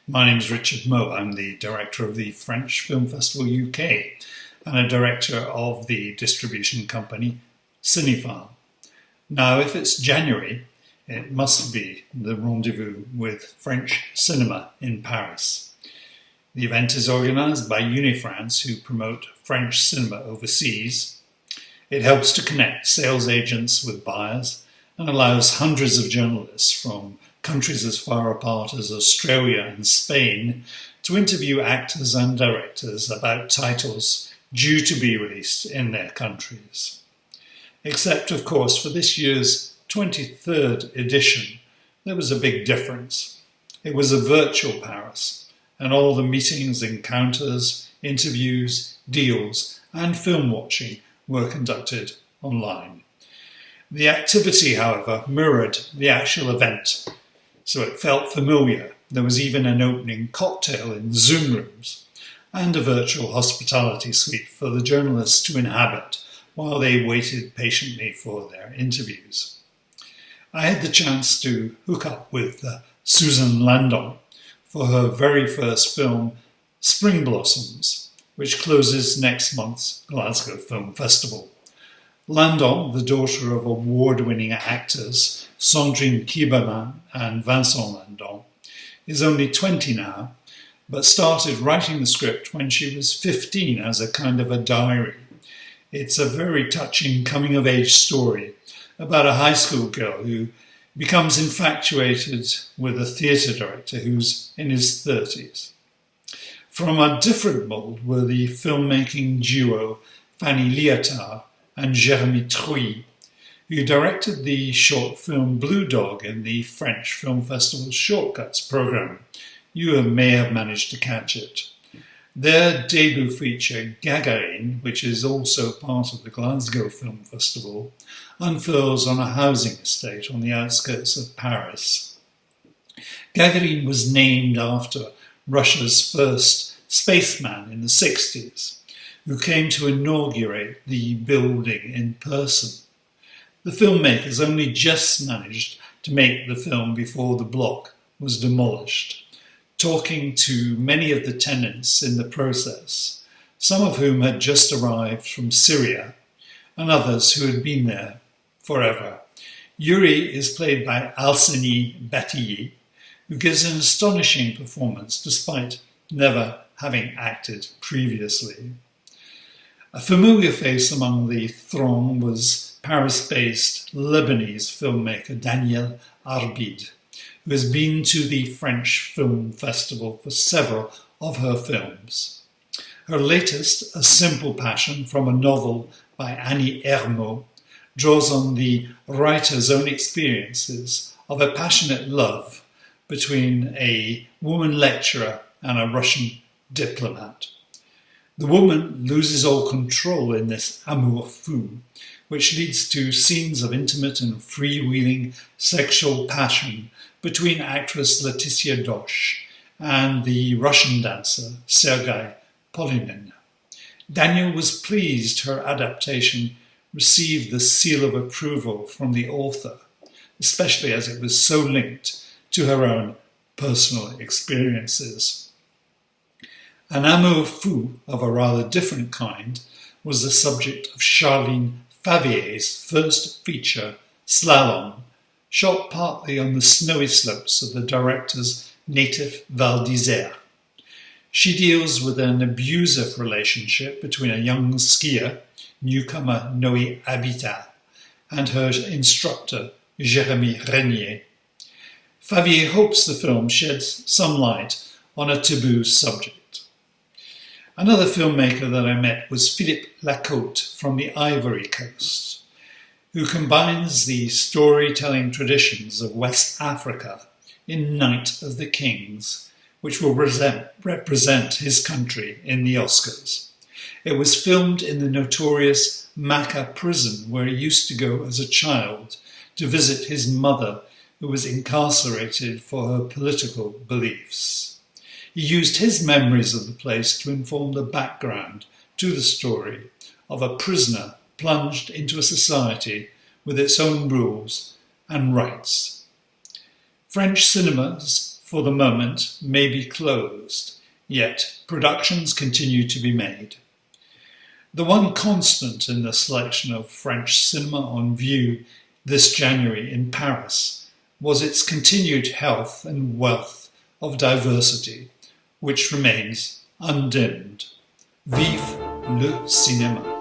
My name is Richard Mowe. I'm the director of the French Film Festival UK and a director of the distribution company Unifrance. Now, if it's January, it must be the Rendez-Vous with French Cinema in Paris. The event is organised by Unifrance, who promote French cinema overseas. It helps to connect sales agents with buyers and allows hundreds of journalists from countries as far apart as Australia and Spain to interview actors and directors about titles due to be released in their countries. Except, of course, for this year's 23rd edition, there was a big difference. It was a virtual Paris, and all the meetings, encounters, interviews, deals, and film watching were conducted online. The activity, however, mirrored the actual event, so it felt familiar. There was even an opening cocktail in Zoom rooms and a virtual hospitality suite for the journalists to inhabit while they waited patiently for their interviews. I had the chance to hook up with Susan Landon for her very first film, Spring Blossoms, which closes next month's Glasgow Film Festival. Landon, the daughter of award-winning actors Sandrine Kiberlin and Vincent Landon, is only 20 now, but started writing the script when she was 15 as a kind of a diary. It's a very touching coming-of-age story about a high school girl who becomes infatuated with a theatre director who's in his 30s. From a different mould were the filmmaking duo Fanny Liattard and Jérémy Trouy, who directed the short film Blue Dog in the French Film Festival's Shortcuts programme. You may have managed to catch it. Their debut feature, Gagarine, which is also part of the Glasgow Film Festival, unfurls on a housing estate on the outskirts of Paris. Gagarine was named after Russia's first spaceman in the 60s, who came to inaugurate the building in person. The filmmakers only just managed to make the film before the block was demolished, talking to many of the tenants in the process, some of whom had just arrived from Syria and others who had been there forever. Yuri is played by Alcini Batilly, who gives an astonishing performance despite never having acted previously. A familiar face among the throng was Paris-based Lebanese filmmaker Daniel Arbid, who has been to the French Film Festival for several of her films. Her latest, A Simple Passion, from a novel by Annie Ernaux, draws on the writer's own experiences of a passionate love between a woman lecturer and a Russian diplomat. The woman loses all control in this amour fou, which leads to scenes of intimate and freewheeling sexual passion between actress Letitia Dosh and the Russian dancer Sergei Polinin. Daniel was pleased her adaptation received the seal of approval from the author, especially as it was so linked to her own personal experiences. An amour fou of a rather different kind was the subject of Charline Favier's first feature, Slalom, shot partly on the snowy slopes of the director's native Val d'Isère. She deals with an abusive relationship between a young skier, newcomer Noé Habitat, and her instructor, Jérémy Régnier. Favier hopes the film sheds some light on a taboo subject. Another filmmaker that I met was Philippe Lacote from the Ivory Coast, who combines the storytelling traditions of West Africa in Night of the Kings, which will represent his country in the Oscars. It was filmed in the notorious Maka prison, where he used to go as a child to visit his mother, who was incarcerated for her political beliefs. He used his memories of the place to inform the background to the story of a prisoner plunged into a society with its own rules and rights. French cinema's for the moment, may be closed, yet productions continue to be made. The one constant in the selection of French cinema on view this January in Paris was its continued health and wealth of diversity, which remains undimmed. Vive le cinéma!